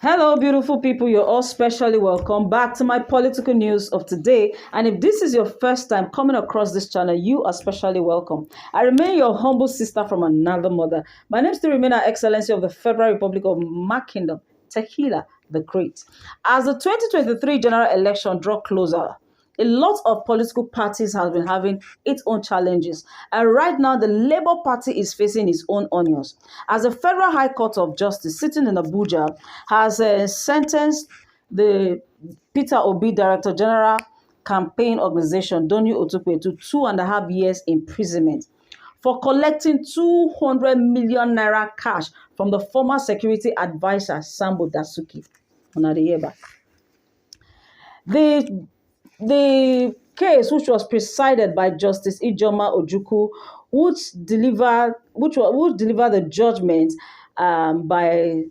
Hello, beautiful people. You're all specially welcome back to my political news of today. And if this is your first time coming across this channel, you are specially welcome. I remain your humble sister from another mother. My name still remains Her Excellency of the Federal Republic of my Kingdom, Tequila the Great. As the 2023 general election draw closer, a lot of political parties have been having its own challenges. And right now, the Labour Party is facing its own onions. As the Federal High Court of Justice sitting in Abuja has sentenced the Peter Obi Director General Campaign Organization, Doyin Okupe, to 2.5 years imprisonment for collecting 200 million naira cash from the former security advisor, Sambo Dasuki. The case, which was presided by Justice Ijoma Ojukwu, which delivered the judgment by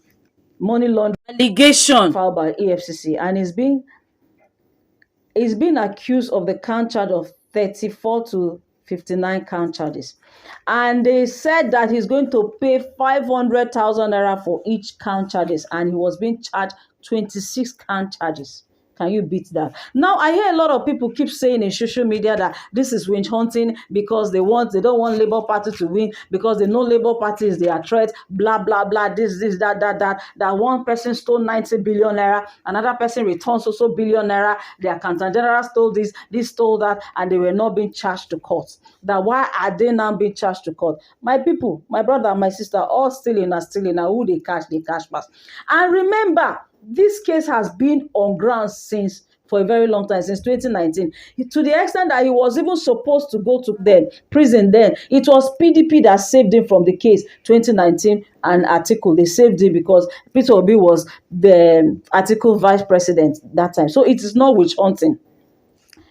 money laundering allegation filed by EFCC, and is being accused of the count charge of 34 to 59 count charges. And they said that he's going to pay 500,000 naira for each count charges, and he was being charged 26 count charges. Can you beat that? Now, I hear a lot of people keep saying in social media that this is witch hunting because they don't want Labour Party to win, because they know Labour Party is their threat, blah, blah, blah, this, that one person stole 90 billion naira, another person returns also billion naira, their accountant general stole this stole that, and they were not being charged to court. That why are they now being charged to court? My people, my brother, my sister, all stealing, who they catch pass. And remember, this case has been on ground for a very long time, since 2019, to the extent that he was even supposed to go to prison then. It was PDP that saved him from the case, 2019, and Atiku. They saved him because Peter Obi was the Atiku vice president that time. So it is not witch hunting.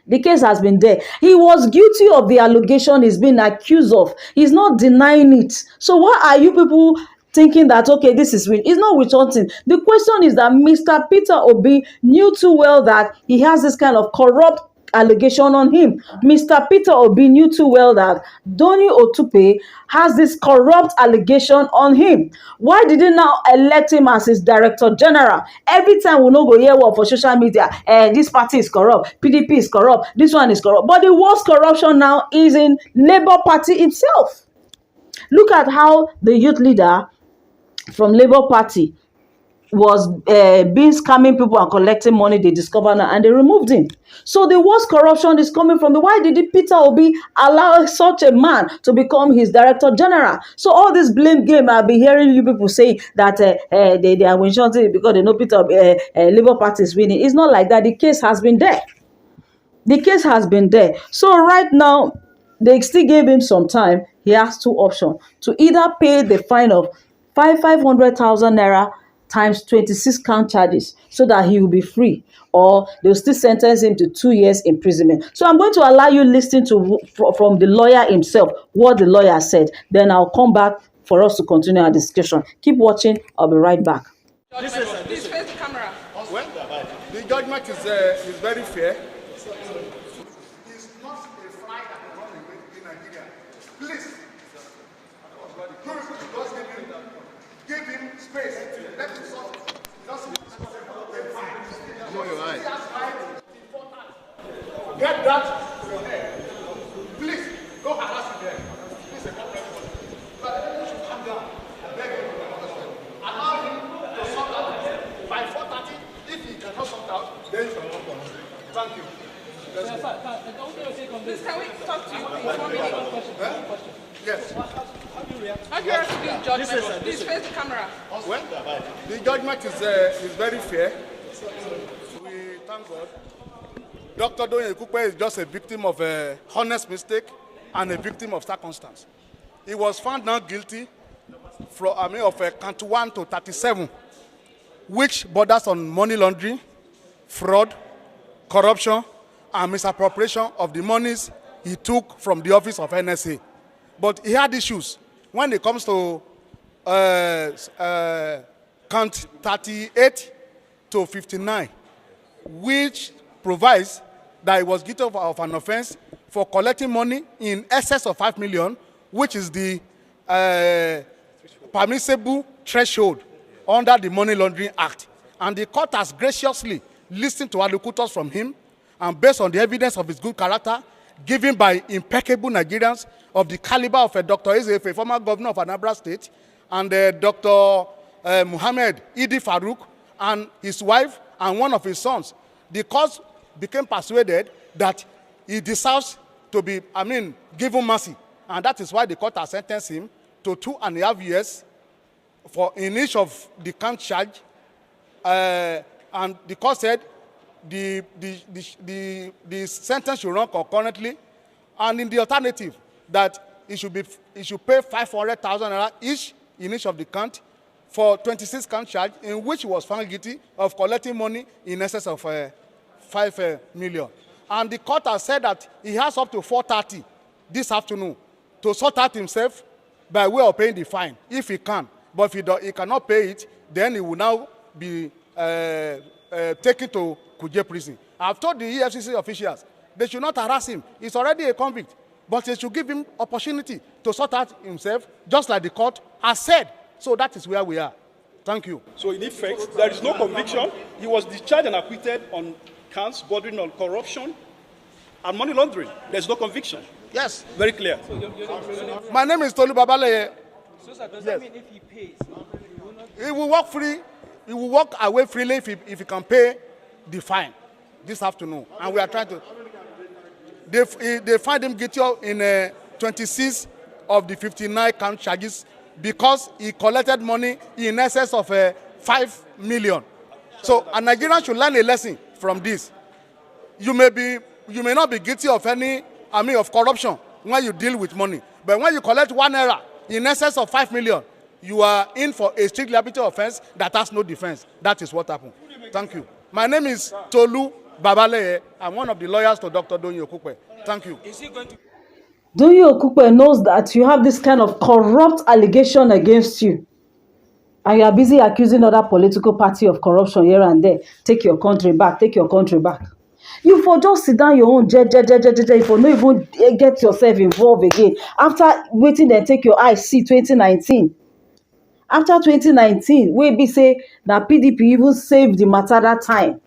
The case has been there. He was guilty of the allegation he's been accused of. He's not denying it. So why are you people thinking that, okay, this is it's not witch hunting? The question is that Mr. Peter Obi knew too well that he has this kind of corrupt allegation on him. Mr. Peter Obi knew too well that Doyin Okupe has this corrupt allegation on him. Why did he now elect him as his director general? Every time we no go hear what for social media, this party is corrupt, PDP is corrupt, this one is corrupt. But the worst corruption now is in Labour Party itself. Look at how the youth leader from Labour Party was being scamming people and collecting money they discovered now, and they removed him. So the worst corruption is coming from why did Peter Obi allow such a man to become his director general? So all this blame game, I'll be hearing you people say that they are winning because they know Peter Obi, Labour Party is winning. It's not like that. The case has been there. The case has been there. So right now, they still gave him some time. He has two options: to either pay the fine of 500,000 naira times 26 count charges so that he will be free, or they'll still sentence him to 2 years imprisonment. So I'm going to allow you listen to from the lawyer himself what the lawyer said. Then I'll come back for us to continue our discussion. Keep watching. I'll be right back. Please face the camera. Well, the judgment is very fair. Give him space. Let him solve it. Get that to your head. Please, don't harass him there. Please, but you should calm down. I beg you. Allow him to sort out by 4:30. If he cannot sort out, then you can walk on. Thank you. Please, can we talk to you in 1 minute? Yes. How do you react to this judgment? Please face the camera. Well, the judgment is very fair. We thank God. Dr. Doyin Okupe is just a victim of a honest mistake and a victim of circumstance. He was found not guilty of count 1 to 37, which borders on money laundering, fraud, corruption, and misappropriation of the monies he took from the office of NSA. But he had issues when it comes to count 38 to 59, which provides that he was guilty of an offense for collecting money in excess of 5 million, which is the permissible threshold under the Money Laundering Act. And the court has graciously listened to allocutors from him, and based on the evidence of his good character, given by impeccable Nigerians of the caliber of Dr. Ezefe, former governor of Anambra State, and Dr. Muhammad Idi Farouk, and his wife, and one of his sons, the court became persuaded that he deserves to be, given mercy. And that is why the court has sentenced him to 2.5 years in each of the count charge. And the court said the sentence should run concurrently, and in the alternative, that he should pay 500,000 naira each in each of the count for 26 count charge, in which he was found guilty of collecting money in excess of 5 million. And the court has said that he has up to 4:30 this afternoon to sort out himself by way of paying the fine, if he can. But if he cannot pay it, then he will now be taken to Kuje prison. I've told the EFCC officials they should not harass him. He's already a convict, but they should give him opportunity to sort out himself, just like the court has said. So that is where we are. Thank you. So in effect, there is no conviction. He was discharged and acquitted on counts bordering on corruption and money laundering. There's no conviction. Yes. Very clear. My name is Tolu Babaleye. So sir, does that mean if he pays, he will walk free? He will walk away freely if he can pay the fine this afternoon. And we are trying to. They find him guilty in 26 of the 59 count charges because he collected money in excess of 5 million. So a Nigerian should learn a lesson from this. You may not be guilty of of corruption when you deal with money, but when you collect 1 naira in excess of 5 million, you are in for a strict liability offense that has no defense. That is what happened. Thank you. My name is Tolu Babaleye. I'm one of the lawyers to Dr. Doyin Okupe. Thank you. is he going to? Doyin Okupe knows that you have this kind of corrupt allegation against you, and you are busy accusing other political party of corruption here and there. Take your country back. Take your country back. You for just sit down your own you for not even get yourself involved again. After waiting and take your eyes see 2019. After 2019, we be say that PDP even saved the matter that time.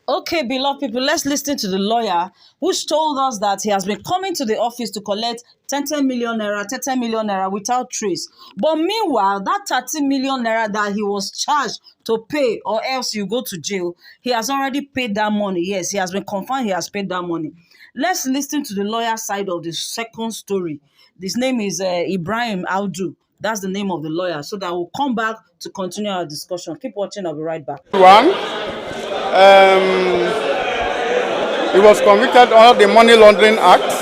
Okay, beloved people, let's listen to the lawyer who told us that he has been coming to the office to collect 10 million naira without trace. But meanwhile, that 30 million naira that he was charged to pay or else you go to jail, he has already paid that money. Yes, he has been confirmed he has paid that money. Let's listen to the lawyer side of the second story. His name is Ibrahim Audu. That's the name of the lawyer. So that we'll come back to continue our discussion. Keep watching. I'll be right back. He was convicted under the Money Laundering Act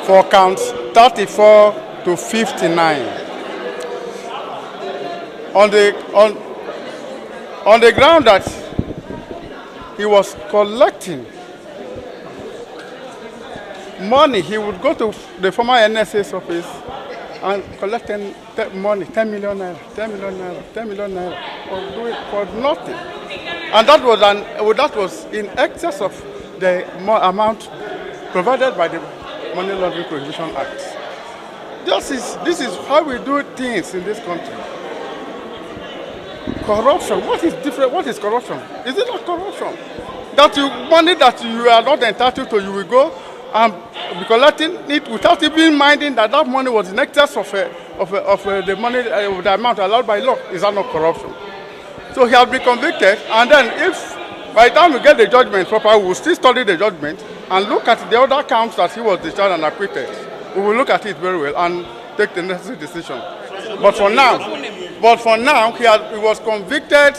for counts 34 to 59. On the ground that he was collecting money, he would go to the former NSA's office and collecting money, 10 million naira, 10 million naira, 10 million naira, for nothing. And that was in excess of the amount provided by the Money Laundering Prohibition Act. This is how we do things in this country. Corruption. What is different? What is corruption? Is it not corruption? That money that you are not entitled to, you will go and be collecting it without even minding that money was in excess of the money, the amount allowed by law. Is that not corruption? So he has been convicted, and then if by the time we get the judgment proper, we will still study the judgment and look at the other counts that he was discharged and acquitted. We will look at it very well and take the necessary decision. But for now, he was convicted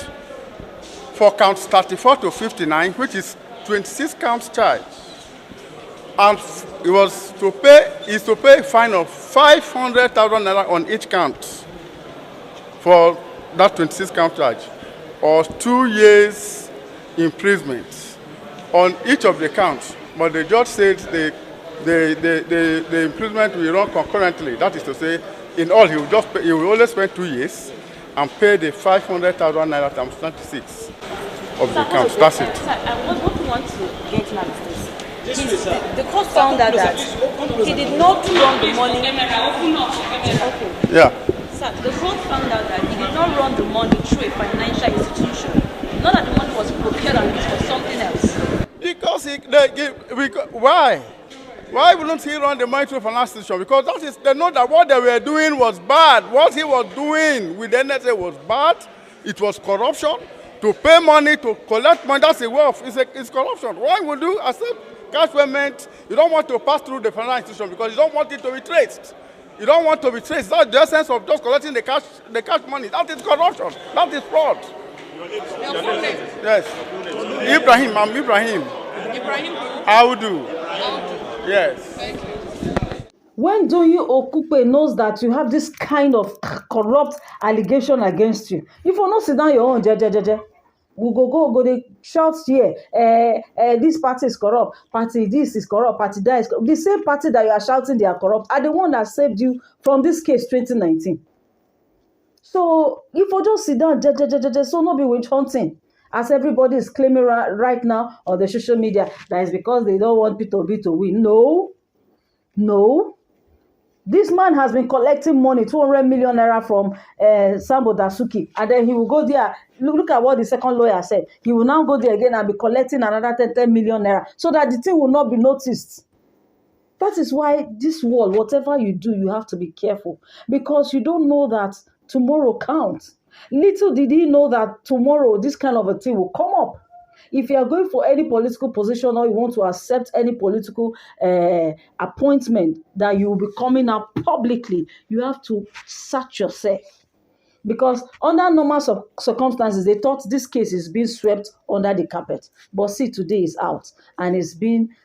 for counts 34 to 59, which is 26 counts charge. And he is to pay a fine of 500,000 naira on each count for that 26 count charge, or 2 years imprisonment on each of the counts. But the judge said the imprisonment will run concurrently. That is to say, in all, he will only spend 2 years and pay the 500,000 naira times 26 of the counts. That's it. Sir, what we want to get now is this. The court found out that he did not run the money. Okay. Yeah. Sir, the court found out that he did not run the money through a financial institution. Not that the money was procured and used for something else. Because why? Why wouldn't he run the money through finance institution? Because they know that what they were doing was bad. What he was doing with the NSA was bad. It was corruption. To pay money, to collect money, that's a way of, it's corruption. Why would you accept cash payment? You don't want to pass through the finance institution because you don't want it to be traced. You don't want to be traced. That's the essence of just collecting the cash money. That is corruption. That is fraud. Yes. Ibrahim, I'm Ibrahim. Ibrahim, Audu. Yes. thank you. When Doyin Okupe knows that you have this kind of corrupt allegation against you, if you not sit down your own, we go, they shout here, this party is corrupt, party this is corrupt, party that is corrupt. The same party that you are shouting they are corrupt are the one that saved you from this case 2019. So if you just sit down, so no be witch hunting, as everybody is claiming right now on the social media, that is because they don't want P2B to win. No. This man has been collecting money, 200 million naira from Sambo Dasuki, and then he will go there. Look at what the second lawyer said. He will now go there again and be collecting another 10 million naira so that the thing will not be noticed. That is why this world, whatever you do, you have to be careful because you don't know that tomorrow counts. Little did he know that tomorrow this kind of a thing will come up. If you are going for any political position or you want to accept any political appointment that you will be coming out publicly, you have to search yourself. Because under normal circumstances, they thought this case is being swept under the carpet. But see, today is out and it's been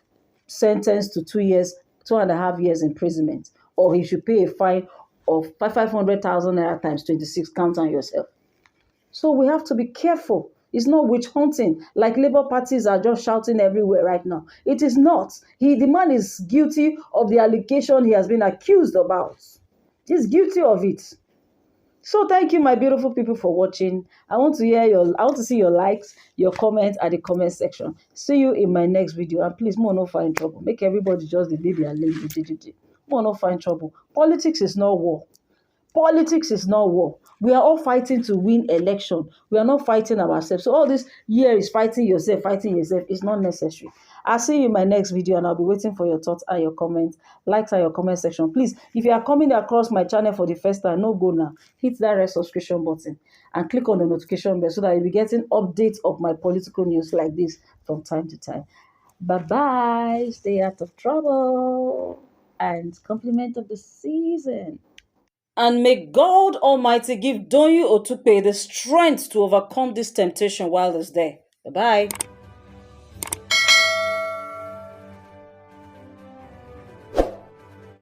sentenced to 2.5 years imprisonment. Or he should pay a fine of 500,000 naira times 26. Count on yourself. So we have to be careful. It's not witch hunting like Labour parties are just shouting everywhere right now. It is not. The man is guilty of the allegation he has been accused about. He's guilty of it. So thank you, my beautiful people, for watching. I want to see your likes, your comments at the comment section. See you in my next video. And please, more no find trouble. Make everybody just the baby and lazy. More no find trouble. Politics is not war. Politics is not war. We are all fighting to win election. We are not fighting ourselves. So all this year is fighting yourself is not necessary. I'll see you in my next video and I'll be waiting for your thoughts and your comments. Likes and your comment section. Please, if you are coming across my channel for the first time, no go now. Hit that red subscription button and click on the notification bell so that you'll be getting updates of my political news like this from time to time. Bye-bye. Stay out of trouble. And compliment of the season. And may God Almighty give Doyin Okupe the strength to overcome this temptation while it's there. Bye-bye.